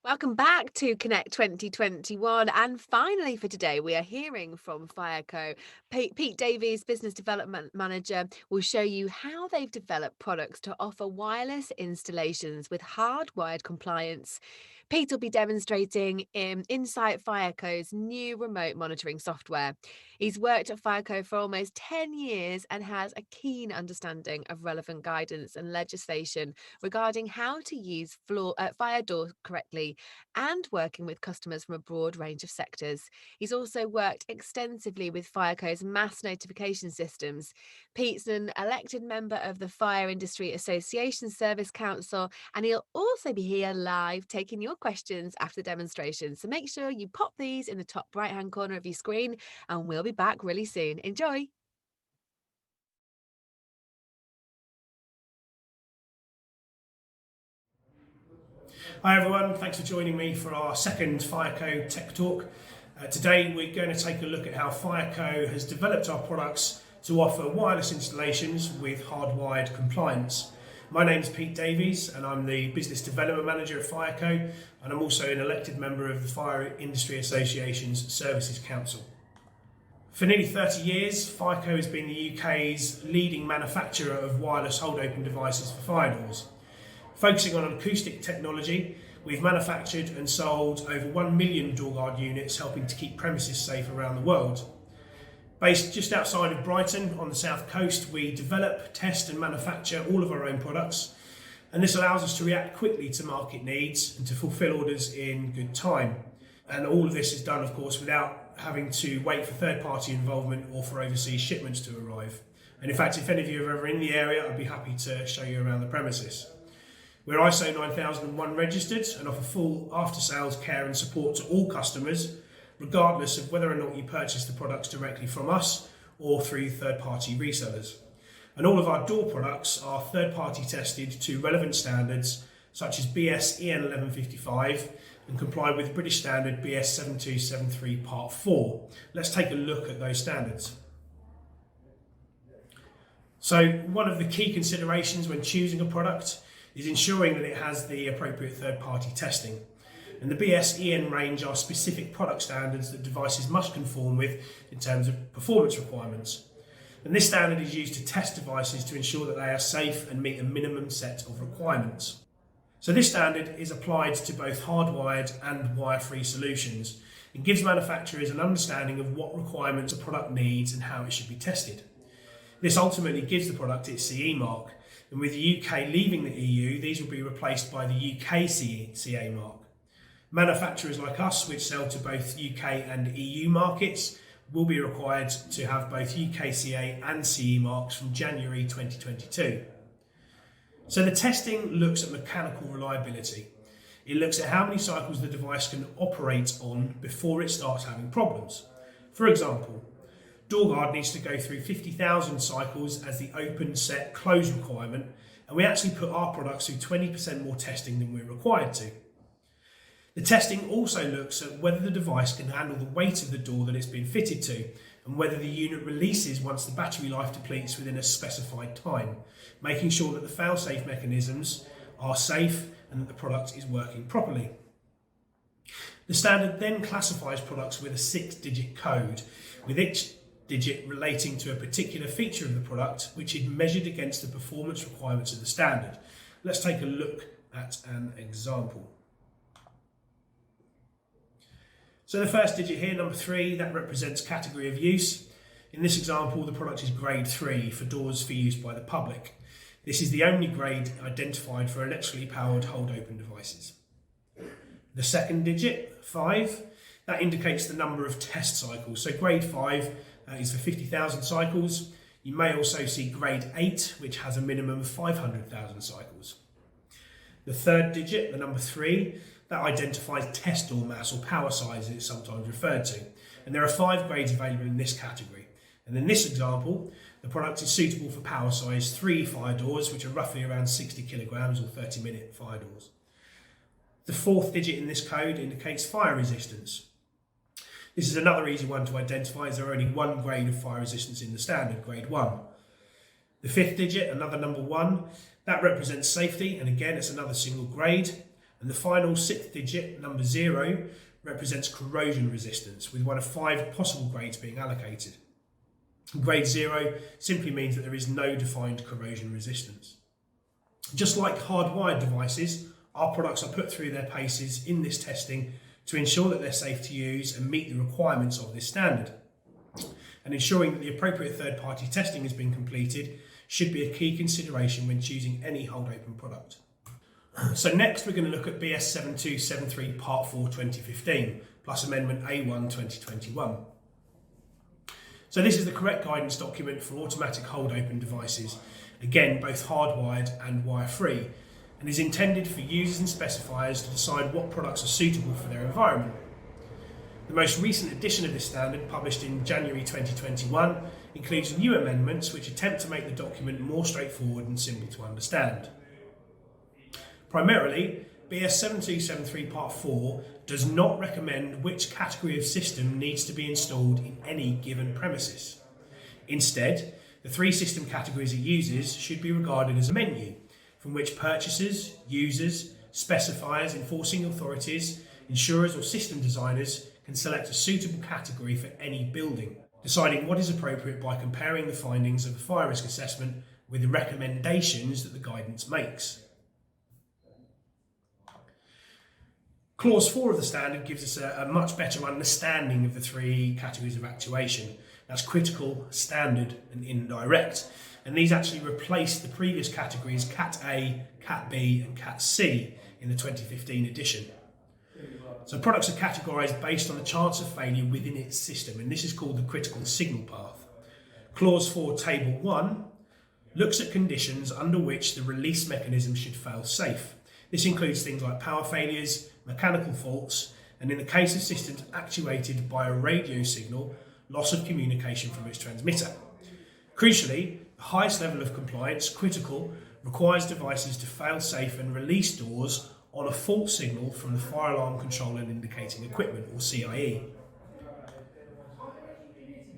Welcome back to Connect 2021. And finally, for today, we are hearing from Fireco. Pete Davies, Business Development Manager, will show you how they've developed products to offer wireless installations with hardwired compliance. Pete will be demonstrating inside Fireco's new remote monitoring software. He's worked at Fireco for almost 10 years and has a keen understanding of relevant guidance and legislation regarding how to use fire doors correctly and working with customers from a broad range of sectors. He's also worked extensively with Fireco's mass notification systems. Pete's an elected member of the Fire Industry Association Service Council, and he'll also be here live taking your questions after the demonstration. So make sure you pop these in the top right hand corner of your screen, and we'll be back really soon. Enjoy. Hi everyone, thanks for joining me for our second Fireco Tech Talk. Today we're going to take a look at how Fireco has developed our products to offer wireless installations with hardwired compliance. My name's Pete Davies and I'm the Business Development Manager at Fireco, and I'm also an elected member of the Fire Industry Association's Services Council. For nearly 30 years, Fireco has been the UK's leading manufacturer of wireless hold-open devices for fire doors. Focusing on acoustic technology, we've manufactured and sold over 1 million door guard units, helping to keep premises safe around the world. Based just outside of Brighton on the south coast, we develop, test and manufacture all of our own products, and this allows us to react quickly to market needs and to fulfil orders in good time. And all of this is done, of course, without having to wait for third-party involvement or for overseas shipments to arrive. And in fact, if any of you are ever in the area, I'd be happy to show you around the premises. We're ISO 9001 registered and offer full after-sales care and support to all customers, regardless of whether or not you purchase the products directly from us or through third-party resellers. And all of our door products are third-party tested to relevant standards such as BS EN 1155 and comply with British Standard BS 7273 Part 4. Let's take a look at those standards. So one of the key considerations when choosing a product is ensuring that it has the appropriate third-party testing. And the BS EN range are specific product standards that devices must conform with in terms of performance requirements. And this standard is used to test devices to ensure that they are safe and meet a minimum set of requirements. So this standard is applied to both hardwired and wire-free solutions and gives manufacturers an understanding of what requirements a product needs and how it should be tested. This ultimately gives the product its CE mark, and with the UK leaving the EU, these will be replaced by the UK CA mark. Manufacturers like us, which sell to both UK and EU markets, will be required to have both UK CA and CE marks from January 2022. So the testing looks at mechanical reliability. It looks at how many cycles the device can operate on before it starts having problems. For example, DoorGuard needs to go through 50,000 cycles as the open, set, close requirement, and we actually put our products through 20% more testing than we're required to. The testing also looks at whether the device can handle the weight of the door that it's been fitted to, and whether the unit releases once the battery life depletes within a specified time, making sure that the fail-safe mechanisms are safe and that the product is working properly. The standard then classifies products with a 6-digit code, with each digit relating to a particular feature of the product, which is measured against the performance requirements of the standard. Let's take a look at an example. So the first digit here, number 3, that represents category of use. In this example, the product is grade 3 for doors for use by the public. This is the only grade identified for electrically powered hold-open devices. The second digit, 5, that indicates the number of test cycles. So grade 5 is for 50,000 cycles. You may also see grade 8, which has a minimum of 500,000 cycles. The third digit, the number 3, that identifies test door mass or power size, it's sometimes referred to. And there are 5 grades available in this category. And in this example, the product is suitable for power size 3 fire doors, which are roughly around 60 kilograms or 30-minute fire doors. The fourth digit in this code indicates fire resistance. This is another easy one to identify, as there are only 1 grade of fire resistance in the standard, grade 1. The fifth digit, another number 1, that represents safety, and again it's another single grade. And the final sixth digit, number 0, represents corrosion resistance, with one of 5 possible grades being allocated. Grade 0 simply means that there is no defined corrosion resistance. Just like hardwired devices, our products are put through their paces in this testing to ensure that they're safe to use and meet the requirements of this standard. And ensuring that the appropriate third-party testing has been completed should be a key consideration when choosing any hold open product. So next we're going to look at BS 7273 Part 4 2015 plus Amendment A1 2021. So this is the correct guidance document for automatic hold open devices, again both hardwired and wire-free, and is intended for users and specifiers to decide what products are suitable for their environment. The most recent edition of this standard, published in January 2021, includes new amendments which attempt to make the document more straightforward and simple to understand. Primarily, BS 7273 Part 4 does not recommend which category of system needs to be installed in any given premises. Instead, the 3 system categories it uses should be regarded as a menu from which purchasers, users, specifiers, enforcing authorities, insurers or system designers can select a suitable category for any building, deciding what is appropriate by comparing the findings of the fire risk assessment with the recommendations that the guidance makes. Clause 4 of the standard gives us a much better understanding of the 3 categories of actuation. That's critical, standard and indirect. And these actually replace the previous categories Cat A, Cat B and Cat C in the 2015 edition. So products are categorised based on the chance of failure within its system, and this is called the critical signal path. Clause 4, Table 1 looks at conditions under which the release mechanism should fail safe. This includes things like power failures, mechanical faults, and in the case of systems actuated by a radio signal, loss of communication from its transmitter. Crucially, the highest level of compliance, critical, requires devices to fail safe and release doors on a fault signal from the fire alarm control and indicating equipment, or CIE.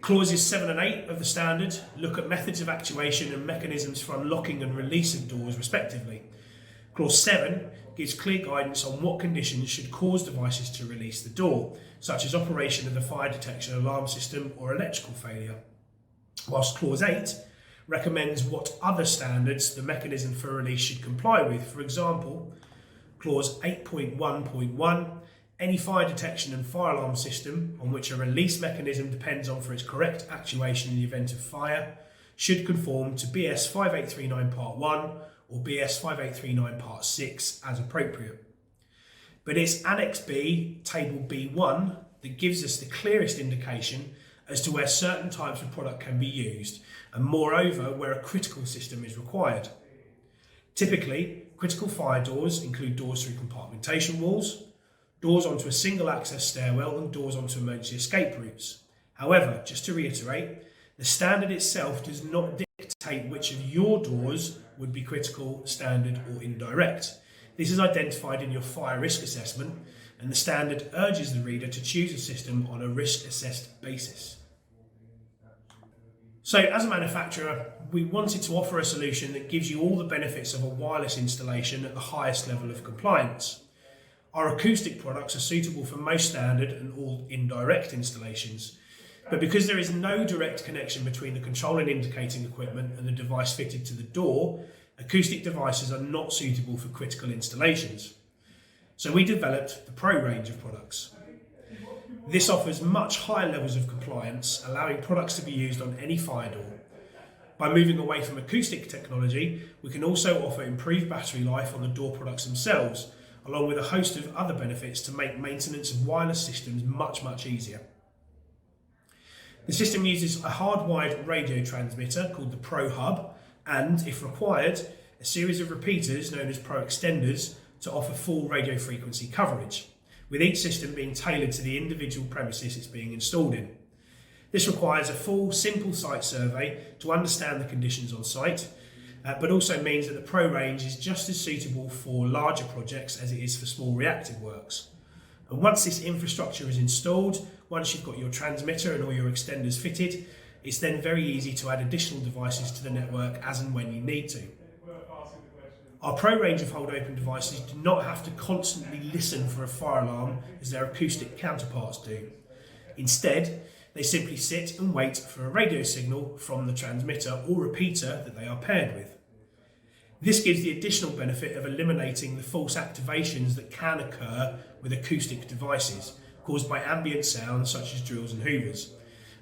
Clauses 7 and 8 of the standard look at methods of actuation and mechanisms for unlocking and release of doors respectively. Clause 7 gives clear guidance on what conditions should cause devices to release the door, such as operation of the fire detection alarm system or electrical failure. Whilst Clause 8 recommends what other standards the mechanism for release should comply with. For example, Clause 8.1.1, any fire detection and fire alarm system on which a release mechanism depends on for its correct actuation in the event of fire should conform to BS 5839 Part 1 or BS 5839 Part 6 as appropriate. But it's Annex B, Table B1, that gives us the clearest indication as to where certain types of product can be used, and moreover where a critical system is required. Typically, critical fire doors include doors through compartmentation walls, doors onto a single access stairwell and doors onto emergency escape routes. However, just to reiterate, the standard itself does not dictate which of your doors would be critical, standard or indirect. This is identified in your fire risk assessment, and the standard urges the reader to choose a system on a risk assessed basis. So as a manufacturer, we wanted to offer a solution that gives you all the benefits of a wireless installation at the highest level of compliance. Our acoustic products are suitable for most standard and all indirect installations, but because there is no direct connection between the control and indicating equipment and the device fitted to the door, acoustic devices are not suitable for critical installations. So we developed the Pro range of products. This offers much higher levels of compliance, allowing products to be used on any fire door. By moving away from acoustic technology, we can also offer improved battery life on the door products themselves, along with a host of other benefits to make maintenance of wireless systems much easier. The system uses a hardwired radio transmitter called the Pro Hub and, if required, a series of repeaters known as Pro Extenders to offer full radio frequency coverage, with each system being tailored to the individual premises it's being installed in. This requires a full, simple site survey to understand the conditions on site, but also means that the Pro range is just as suitable for larger projects as it is for small reactive works. And once this infrastructure is installed, once you've got your transmitter and all your extenders fitted, it's then very easy to add additional devices to the network as and when you need to. Our Pro range of hold open devices do not have to constantly listen for a fire alarm as their acoustic counterparts do. Instead, they simply sit and wait for a radio signal from the transmitter or repeater that they are paired with. This gives the additional benefit of eliminating the false activations that can occur with acoustic devices caused by ambient sounds such as drills and hoovers,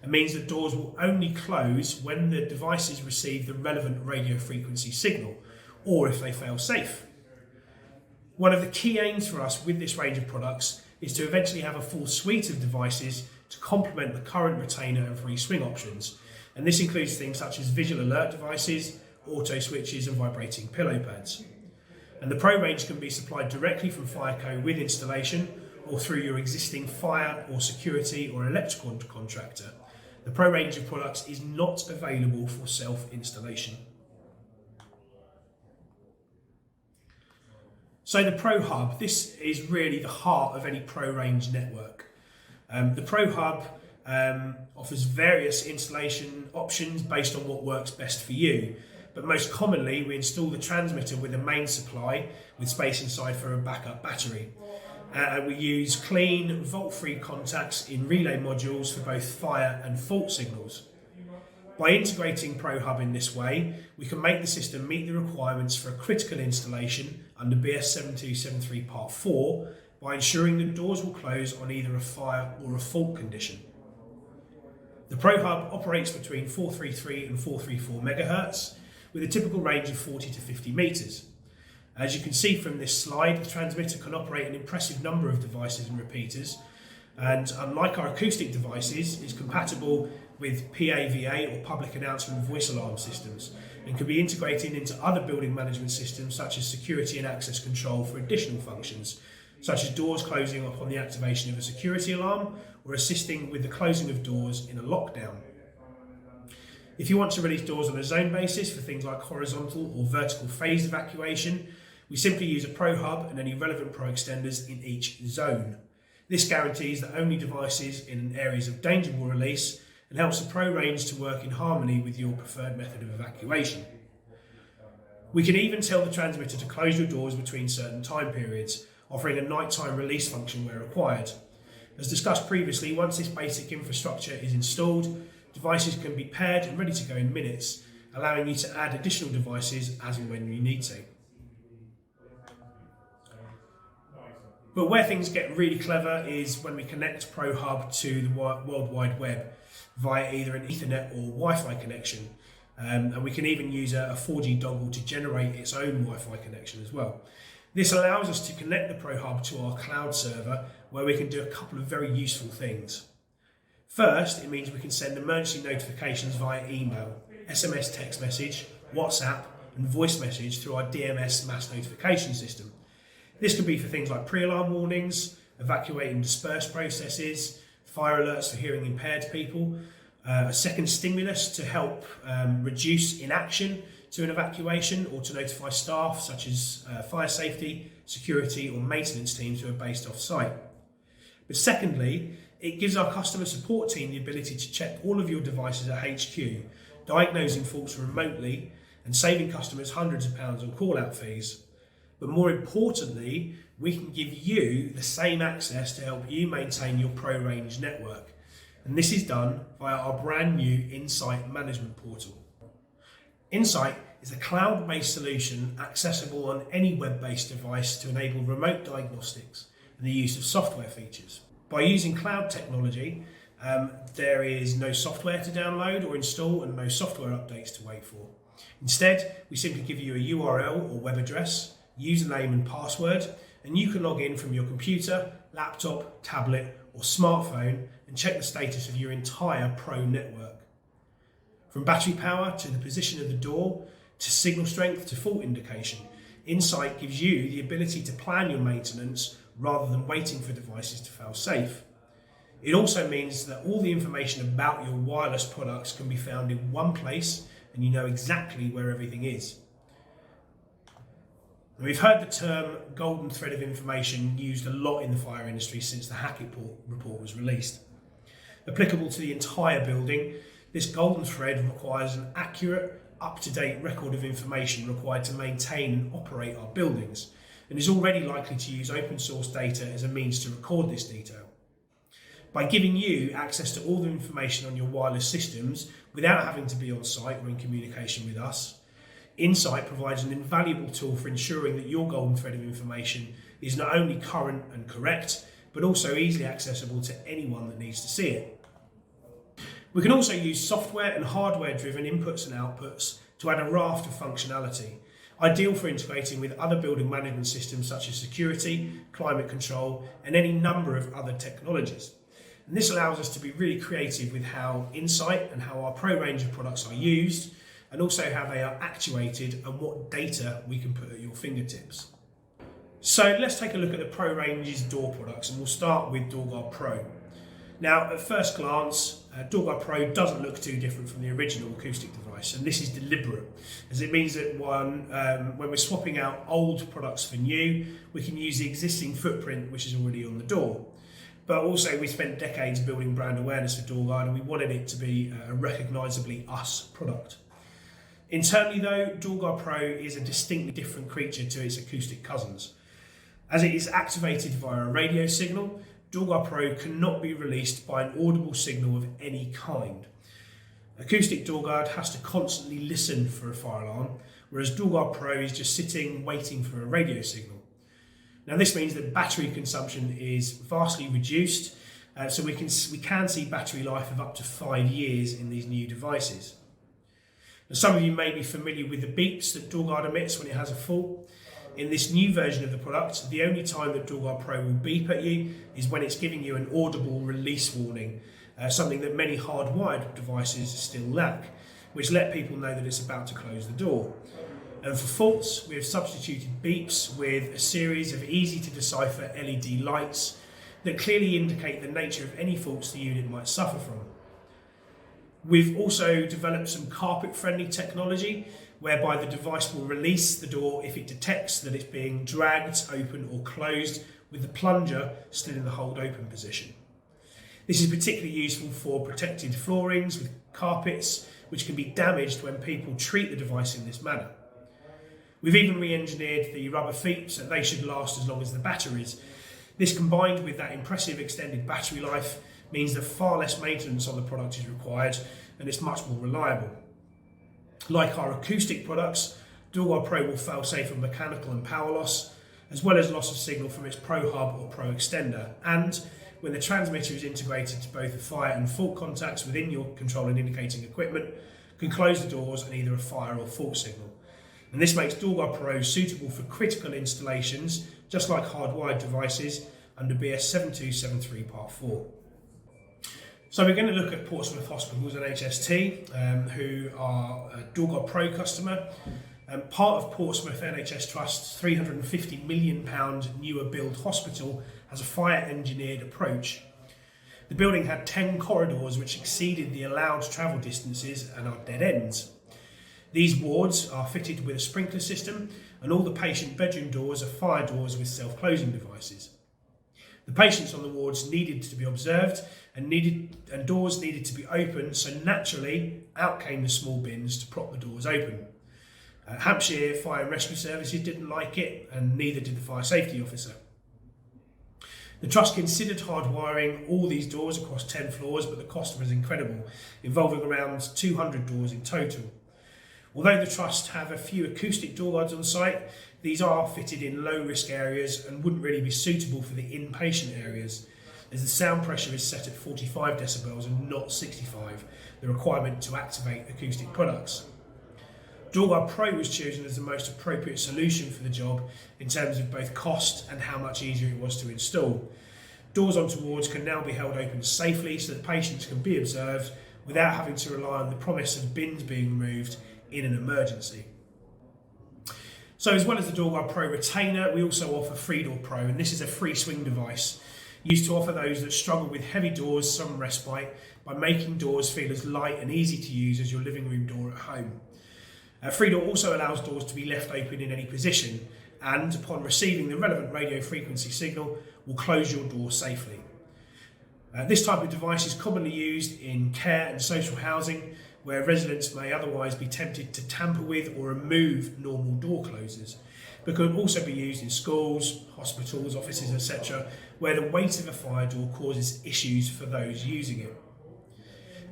and means that doors will only close when the devices receive the relevant radio frequency signal, or if they fail safe. One of the key aims for us with this range of products is to eventually have a full suite of devices to complement the current retainer and free swing options, and this includes things such as visual alert devices, auto switches and vibrating pillow pads. And the Pro range can be supplied directly from Fireco with installation or through your existing fire or security or electrical contractor. The Pro range of products is not available for self-installation. So the Pro Hub, this is really the heart of any Pro range network. The Pro Hub offers various installation options based on what works best for you. But most commonly, we install the transmitter with a main supply with space inside for a backup battery. We use clean, volt-free contacts in relay modules for both fire and fault signals. By integrating Pro Hub in this way, we can make the system meet the requirements for a critical installation under BS 7273 Part 4 by ensuring the doors will close on either a fire or a fault condition. The Pro Hub operates between 433 and 434 MHz with a typical range of 40 to 50 metres. As you can see from this slide, the transmitter can operate an impressive number of devices and repeaters, and unlike our acoustic devices, is compatible with PAVA or public announcement voice alarm systems, and can be integrated into other building management systems such as security and access control for additional functions, such as doors closing upon the activation of a security alarm or assisting with the closing of doors in a lockdown. If you want to release doors on a zone basis for things like horizontal or vertical phased evacuation, we simply use a Pro Hub and any relevant Pro extenders in each zone. This guarantees that only devices in areas of danger will release and helps the Pro range to work in harmony with your preferred method of evacuation. We can even tell the transmitter to close your doors between certain time periods, offering a nighttime release function where required. As discussed previously, once this basic infrastructure is installed, devices can be paired and ready to go in minutes, allowing you to add additional devices as and when you need to. But where things get really clever is when we connect Pro Hub to the World Wide Web via either an Ethernet or Wi-Fi connection. And we can even use a 4G dongle to generate its own Wi-Fi connection as well. This allows us to connect the Pro Hub to our cloud server, where we can do a couple of very useful things. First, it means we can send emergency notifications via email, SMS text message, WhatsApp and voice message through our DMS mass notification system. This can be for things like pre-alarm warnings, evacuating dispersed processes, fire alerts for hearing impaired people, a second stimulus to help reduce inaction to an evacuation or to notify staff such as fire safety, security or maintenance teams who are based off site. But secondly, it gives our customer support team the ability to check all of your devices at HQ, diagnosing faults remotely and saving customers hundreds of pounds on call-out fees. But more importantly, we can give you the same access to help you maintain your Pro range network. And this is done via our brand new Insight management portal. Insight is a cloud-based solution accessible on any web-based device to enable remote diagnostics and the use of software features. By using cloud technology, there is no software to download or install and no software updates to wait for. Instead, we simply give you a URL or web address, username and password, and you can log in from your computer, laptop, tablet or smartphone and check the status of your entire Pro network. From battery power to the position of the door, to signal strength to fault indication, Insight gives you the ability to plan your maintenance rather than waiting for devices to fail safe. It also means that all the information about your wireless products can be found in one place and you know exactly where everything is. We've heard the term golden thread of information used a lot in the fire industry since the Hackett report was released. Applicable to the entire building, this golden thread requires an accurate, up-to-date record of information required to maintain and operate our buildings, and is already likely to use open source data as a means to record this detail. By giving you access to all the information on your wireless systems without having to be on site or in communication with us, Insight provides an invaluable tool for ensuring that your golden thread of information is not only current and correct, but also easily accessible to anyone that needs to see it. We can also use software and hardware driven inputs and outputs to add a raft of functionality, ideal for integrating with other building management systems such as security, climate control, and any number of other technologies. And this allows us to be really creative with how Insight and how our Pro range of products are used, and also how they are actuated and what data we can put at your fingertips. So let's take a look at the Pro range's door products, and we'll start with DoorGuard Pro. Now, at first glance, DoorGuard Pro doesn't look too different from the original acoustic device, and this is deliberate, as it means that when we're swapping out old products for new, we can use the existing footprint which is already on the door. But also, we spent decades building brand awareness for DoorGuard, and we wanted it to be a recognisably us product. Internally though, DoorGuard Pro is a distinctly different creature to its acoustic cousins. As it is activated via a radio signal, DoorGuard Pro cannot be released by an audible signal of any kind. Acoustic DoorGuard has to constantly listen for a fire alarm, whereas DoorGuard Pro is just sitting waiting for a radio signal. Now this means that battery consumption is vastly reduced, so we can see battery life of up to 5 years in these new devices. Now, some of you may be familiar with the beeps that DoorGuard emits when it has a fault. In this new version of the product, the only time that DoorGuard Pro will beep at you is when it's giving you an audible release warning, something that many hardwired devices still lack, which let people know that it's about to close the door. And for faults, we have substituted beeps with a series of easy to decipher LED lights that clearly indicate the nature of any faults the unit might suffer from. We've also developed some carpet-friendly technology whereby the device will release the door if it detects that it's being dragged open or closed with the plunger still in the hold open position. This is particularly useful for protected floorings with carpets, which can be damaged when people treat the device in this manner. We've even re-engineered the rubber feet so they should last as long as the batteries. This, combined with that impressive extended battery life, means that far less maintenance on the product is required and it's much more reliable. Like our acoustic products, DoorGuard Pro will fail safe on mechanical and power loss, as well as loss of signal from its Pro Hub or Pro Extender, and when the transmitter is integrated to both the fire and fault contacts within your control and indicating equipment, can close the doors on either a fire or fault signal. And this makes DoorGuard Pro suitable for critical installations, just like hardwired devices, under BS 7273 Part 4. So we're going to look at Portsmouth Hospitals and HST, who are a DoorGuard Pro customer. Part of Portsmouth NHS Trust's £350 million newer build hospital has a fire engineered approach. The building had 10 corridors which exceeded the allowed travel distances and are dead ends. These wards are fitted with a sprinkler system, and all the patient bedroom doors are fire doors with self-closing devices. The patients on the wards needed to be observed and doors needed to be open, so naturally out came the small bins to prop the doors open. Hampshire Fire and Rescue Services didn't like it, and neither did the fire safety officer. The Trust considered hardwiring all these doors across 10 floors, but the cost was incredible, involving around 200 doors in total. Although the Trust have a few acoustic door guards on site, these are fitted in low-risk areas and wouldn't really be suitable for the inpatient areas, as the sound pressure is set at 45 decibels and not 65, the requirement to activate acoustic products. DoorGuard Pro was chosen as the most appropriate solution for the job in terms of both cost and how much easier it was to install. Doors onto wards can now be held open safely so that patients can be observed without having to rely on the promise of bins being removed in an emergency. So as well as the DoorGuard Pro retainer, we also offer FreeDoor Pro, and this is a free swing device used to offer those that struggle with heavy doors some respite by making doors feel as light and easy to use as your living room door at home. FreeDoor also allows doors to be left open in any position, and upon receiving the relevant radio frequency signal, will close your door safely. This type of device is commonly used in care and social housing, where residents may otherwise be tempted to tamper with or remove normal door closers, but can also be used in schools, hospitals, offices, etc., where the weight of a fire door causes issues for those using it.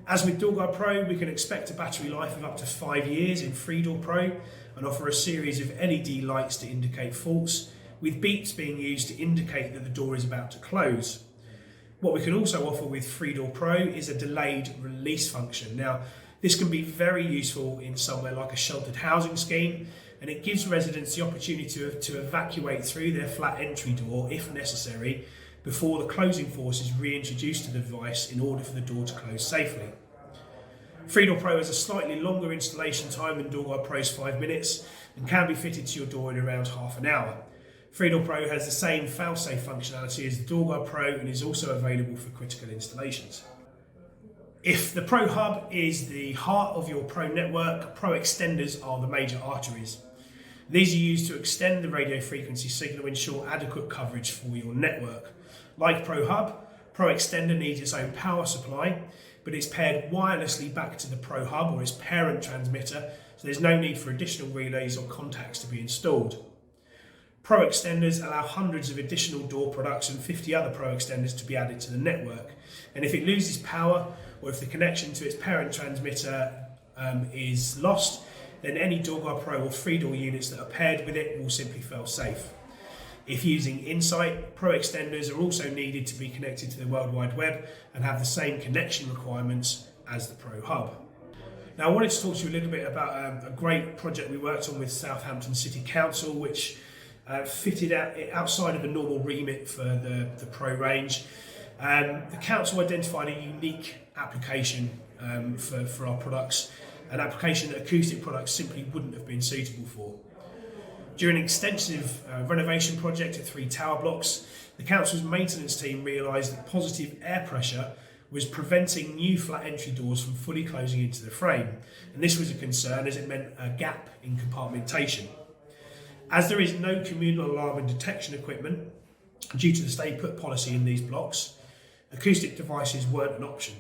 As with DoorGuard Pro, we can expect a battery life of up to 5 years in FreeDoor Pro and offer a series of LED lights to indicate faults, with beeps being used to indicate that the door is about to close. What we can also offer with FreeDoor Pro is a delayed release function. Now, this can be very useful in somewhere like a sheltered housing scheme, and it gives residents the opportunity to evacuate through their flat entry door, if necessary, before the closing force is reintroduced to the device in order for the door to close safely. FreeDoor Pro has a slightly longer installation time than DoorGuard Pro's 5 minutes and can be fitted to your door in around half an hour. FreeDoor Pro has the same fail-safe functionality as the DoorGuard Pro and is also available for critical installations. If the Pro Hub is the heart of your Pro network, Pro extenders are the major arteries. These are used to extend the radio frequency signal to ensure adequate coverage for your network. Like Pro Hub, Pro Extender needs its own power supply, but it's paired wirelessly back to the Pro Hub or its parent transmitter, so there's no need for additional relays or contacts to be installed. Pro Extenders allow hundreds of additional door products and 50 other Pro Extenders to be added to the network. And if it loses power, or if the connection to its parent transmitter is lost, then any DoorGuard Pro or FreeDoor units that are paired with it will simply fail safe. If using Insight, Pro Extenders are also needed to be connected to the World Wide Web and have the same connection requirements as the Pro Hub. Now, I wanted to talk to you a little bit about a great project we worked on with Southampton City Council, which fitted outside of the normal remit for the Pro range. The council identified a unique application for our products, an application that acoustic products simply wouldn't have been suitable for. During an extensive renovation project at 3 tower blocks, the council's maintenance team realised that positive air pressure was preventing new flat entry doors from fully closing into the frame, and this was a concern as it meant a gap in compartmentation. As there is no communal alarm and detection equipment, due to the stay put policy in these blocks, acoustic devices weren't an option.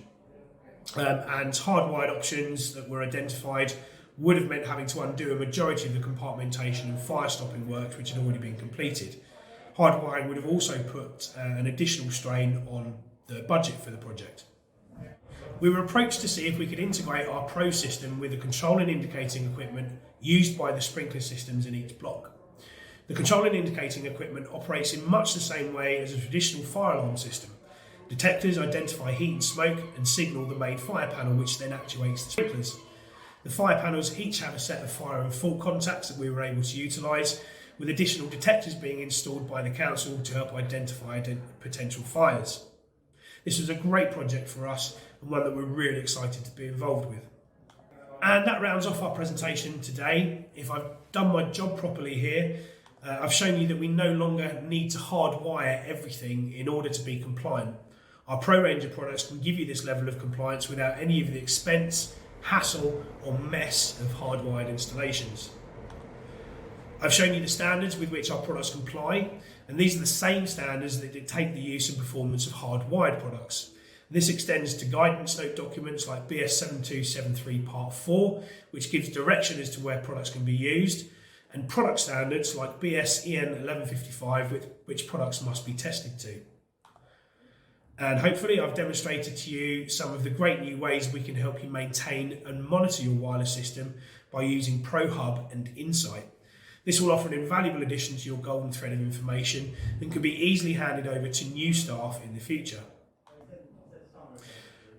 And hardwired options that were identified would have meant having to undo a majority of the compartmentation and fire stopping works which had already been completed. Hardwiring would have also put an additional strain on the budget for the project. We were approached to see if we could integrate our Pro system with the control and indicating equipment used by the sprinkler systems in each block. The control and indicating equipment operates in much the same way as a traditional fire alarm system. Detectors identify heat and smoke and signal the main fire panel, which then actuates the sprinklers. The fire panels each have a set of fire and fault contacts that we were able to utilise, with additional detectors being installed by the council to help identify potential fires. This was a great project for us and one that we're really excited to be involved with. And that rounds off our presentation today. If I've done my job properly here, I've shown you that we no longer need to hardwire everything in order to be compliant. Our Pro range of products can give you this level of compliance without any of the expense, hassle or mess of hardwired installations. I've shown you the standards with which our products comply, and these are the same standards that dictate the use and performance of hardwired products. This extends to guidance note documents like BS 7273 Part 4, which gives direction as to where products can be used, and product standards like BS EN 1155, which products must be tested to. And hopefully I've demonstrated to you some of the great new ways we can help you maintain and monitor your wireless system by using Pro Hub and Insight. This will offer an invaluable addition to your golden thread of information and can be easily handed over to new staff in the future.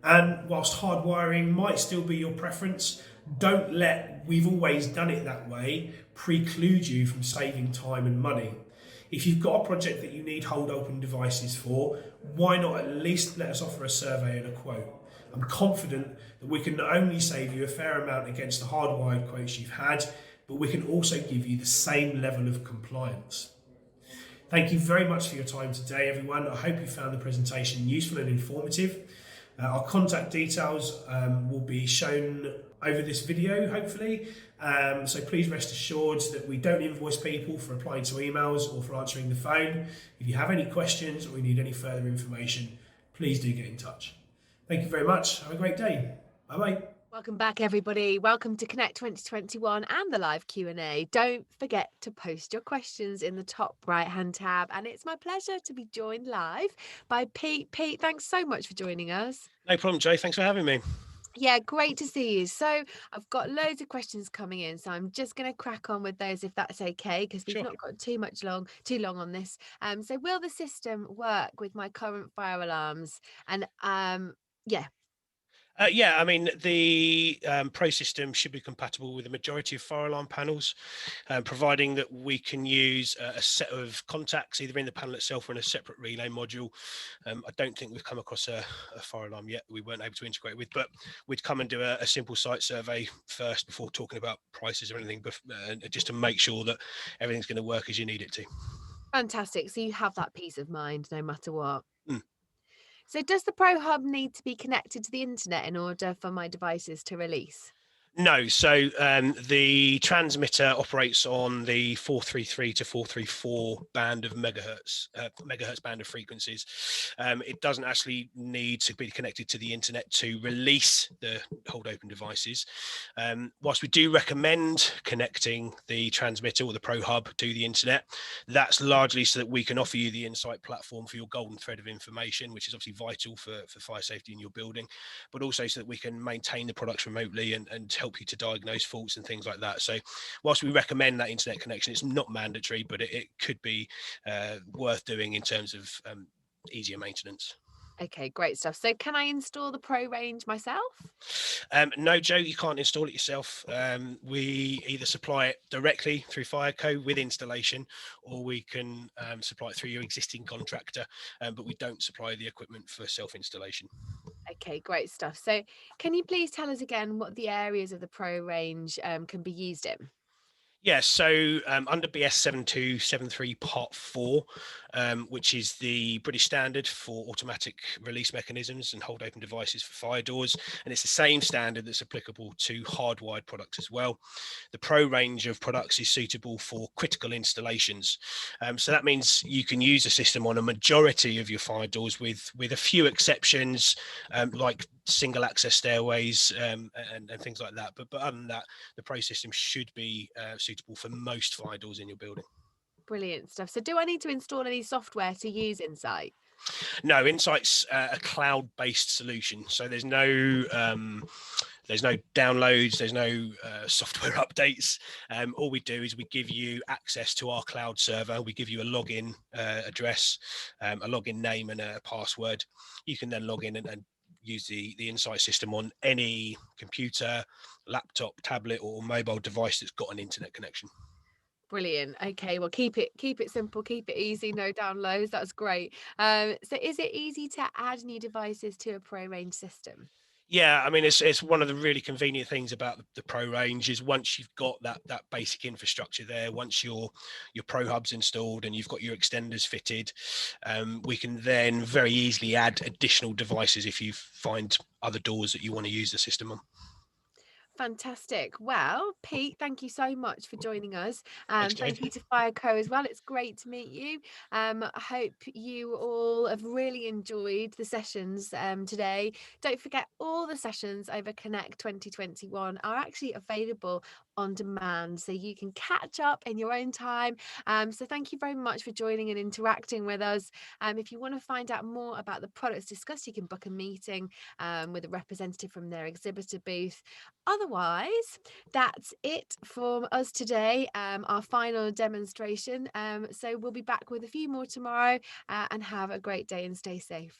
And whilst hardwiring might still be your preference, don't let "we've always done it that way" preclude you from saving time and money. If you've got a project that you need hold open devices for, why not at least let us offer a survey and a quote? I'm confident that we can not only save you a fair amount against the hardwired quotes you've had, but we can also give you the same level of compliance. Thank you very much for your time today, everyone. I hope you found the presentation useful and informative. Our contact details will be shown over this video, hopefully. So please rest assured that we don't invoice people for replying to emails or for answering the phone. If you have any questions or you need any further information, please do get in touch. Thank you very much. Have a great day. Bye-bye. Welcome back, everybody. Welcome to Connect 2021 and the live Q&A. Don't forget to post your questions in the top right-hand tab. And it's my pleasure to be joined live by Pete. Pete, thanks so much for joining us. No problem, Jay. Thanks for having me. Yeah, great to see you. So I've got loads of questions coming in, so I'm just going to crack on with those if that's okay, because we've Sure. not got too long on this. So will the system work with my current fire alarms? And yeah, Yeah, I mean, the Pro system should be compatible with the majority of fire alarm panels, providing that we can use a set of contacts either in the panel itself or in a separate relay module. I don't think we've come across a fire alarm yet we weren't able to integrate with, but we'd come and do a simple site survey first before talking about prices or anything, just to make sure that everything's going to work as you need it to. fantastic. So you have that peace of mind no matter what. Mm. So does the Pro Hub need to be connected to the internet in order for my devices to release? No, so the transmitter operates on the 433 to 434 band of megahertz band of frequencies. It doesn't actually need to be connected to the internet to release the hold open devices. Whilst we do recommend connecting the transmitter or the Pro Hub to the internet, that's largely so that we can offer you the Insight platform for your golden thread of information, which is obviously vital for fire safety in your building, but also so that we can maintain the products remotely and help you to diagnose faults and things like that. So whilst we recommend that internet connection, it's not mandatory, but it could be worth doing in terms of easier maintenance. Okay, great stuff. So can I install the Pro range myself? No, Joe, you can't install it yourself. We either supply it directly through Fireco with installation, or we can supply it through your existing contractor, but we don't supply the equipment for self-installation. Okay, great stuff. So can you please tell us again what the areas of the Pro range can be used in? Yeah, so under BS 7273 Part 4, which is the British standard for automatic release mechanisms and hold open devices for fire doors, and it's the same standard that's applicable to hardwired products as well. The Pro range of products is suitable for critical installations. So that means you can use the system on a majority of your fire doors with a few exceptions, like single access stairways and things like that. But other than that, the Pro system should be suitable for most fire doors in your building. Brilliant stuff. So do I need to install any software to use Insight? No, Insight's a cloud-based solution, so there's no downloads, there's no software updates. All we do is we give you access to our cloud server. We give you a login address, a login name, and a password. You can then log in and use the Insight system on any computer, laptop, tablet, or mobile device that's got an internet connection. Brilliant. Okay, well keep it simple, keep it easy, no downloads. That's great. So is it easy to add new devices to a Pro range system? Yeah, I mean it's one of the really convenient things about the Pro range is once you've got that basic infrastructure there, once your Pro hub's installed and you've got your extenders fitted, we can then very easily add additional devices if you find other doors that you want to use the system on. Fantastic. Well, Pete, thank you so much for joining us. Thanks, And Jay. thank you to Fireco as well. It's great to meet you. I hope you all have really enjoyed the sessions today. Don't forget, all the sessions over Connect 2021 are actually available on demand, so you can catch up in your own time. So thank you very much for joining and interacting with us. If you want to find out more about the products discussed, you can book a meeting with a representative from their exhibitor booth. Otherwise, that's it from us today, our final demonstration. So we'll be back with a few more tomorrow, and have a great day and stay safe.